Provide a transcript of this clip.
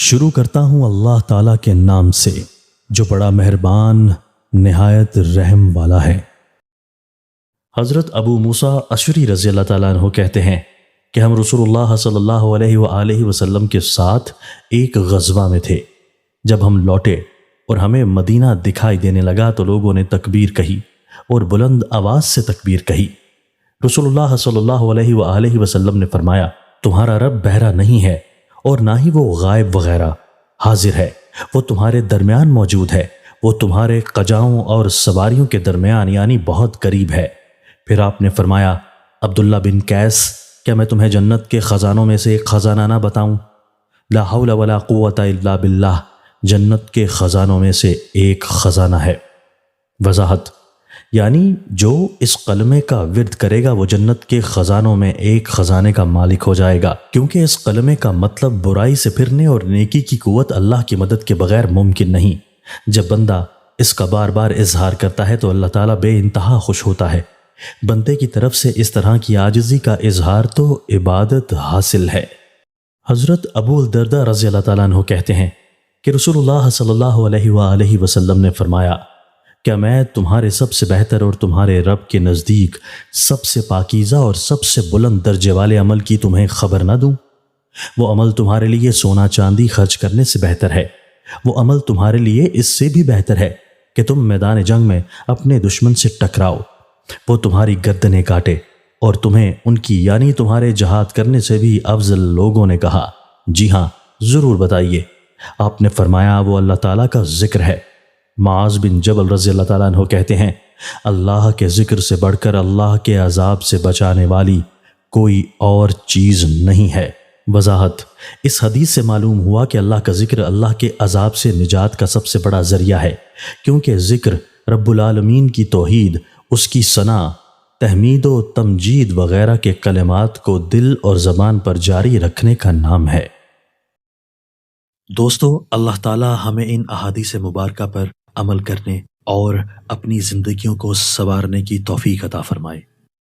شروع کرتا ہوں اللہ تعالیٰ کے نام سے جو بڑا مہربان نہایت رحم والا ہے۔ حضرت ابو موسیٰ اشعری رضی اللہ تعالیٰ عنہ کہتے ہیں کہ ہم رسول اللہ صلی اللہ علیہ وآلہ وسلم کے ساتھ ایک غزوہ میں تھے۔ جب ہم لوٹے اور ہمیں مدینہ دکھائی دینے لگا تو لوگوں نے تکبیر کہی اور بلند آواز سے تکبیر کہی۔ رسول اللہ صلی اللہ علیہ وآلہ وسلم نے فرمایا، تمہارا رب بہرا نہیں ہے اور نہ ہی وہ غائب وغیرہ، حاضر ہے، وہ تمہارے درمیان موجود ہے، وہ تمہارے قجاؤں اور سواریوں کے درمیان یعنی بہت قریب ہے۔ پھر آپ نے فرمایا، عبداللہ بن قیس، کیا میں تمہیں جنت کے خزانوں میں سے ایک خزانہ نہ بتاؤں؟ لا حول ولا قوت الا باللہ، جنت کے خزانوں میں سے ایک خزانہ ہے۔ وضاحت یعنی جو اس کلمے کا ورد کرے گا وہ جنت کے خزانوں میں ایک خزانے کا مالک ہو جائے گا، کیونکہ اس کلمے کا مطلب برائی سے پھرنے اور نیکی کی قوت اللہ کی مدد کے بغیر ممکن نہیں۔ جب بندہ اس کا بار بار اظہار کرتا ہے تو اللہ تعالیٰ بے انتہا خوش ہوتا ہے۔ بندے کی طرف سے اس طرح کی عاجزی کا اظہار تو عبادت حاصل ہے۔ حضرت ابو الدرداء رضی اللہ تعالیٰ عنہ کہتے ہیں کہ رسول اللہ صلی اللہ علیہ وآلہ وسلم نے فرمایا، کیا میں تمہارے سب سے بہتر اور تمہارے رب کے نزدیک سب سے پاکیزہ اور سب سے بلند درجے والے عمل کی تمہیں خبر نہ دوں؟ وہ عمل تمہارے لیے سونا چاندی خرچ کرنے سے بہتر ہے، وہ عمل تمہارے لیے اس سے بھی بہتر ہے کہ تم میدان جنگ میں اپنے دشمن سے ٹکراؤ، وہ تمہاری گردنیں کاٹے، اور تمہیں ان کی یعنی تمہارے جہاد کرنے سے بھی افضل۔ لوگوں نے کہا، جی ہاں ضرور بتائیے۔ آپ نے فرمایا، وہ اللہ تعالیٰ کا ذکر ہے۔ معاذ بن جبل رضی اللہ تعالیٰ عنہ کہتے ہیں، اللہ کے ذکر سے بڑھ کر اللہ کے عذاب سے بچانے والی کوئی اور چیز نہیں ہے۔ وضاحت اس حدیث سے معلوم ہوا کہ اللہ کا ذکر اللہ کے عذاب سے نجات کا سب سے بڑا ذریعہ ہے، کیونکہ ذکر رب العالمین کی توحید، اس کی ثنا، تحمید و تمجید وغیرہ کے کلمات کو دل اور زبان پر جاری رکھنے کا نام ہے۔ دوستو، اللہ تعالی ہمیں ان احادیث مبارکہ پر عمل کرنے اور اپنی زندگیوں کو سنوارنے کی توفیق عطا فرمائے۔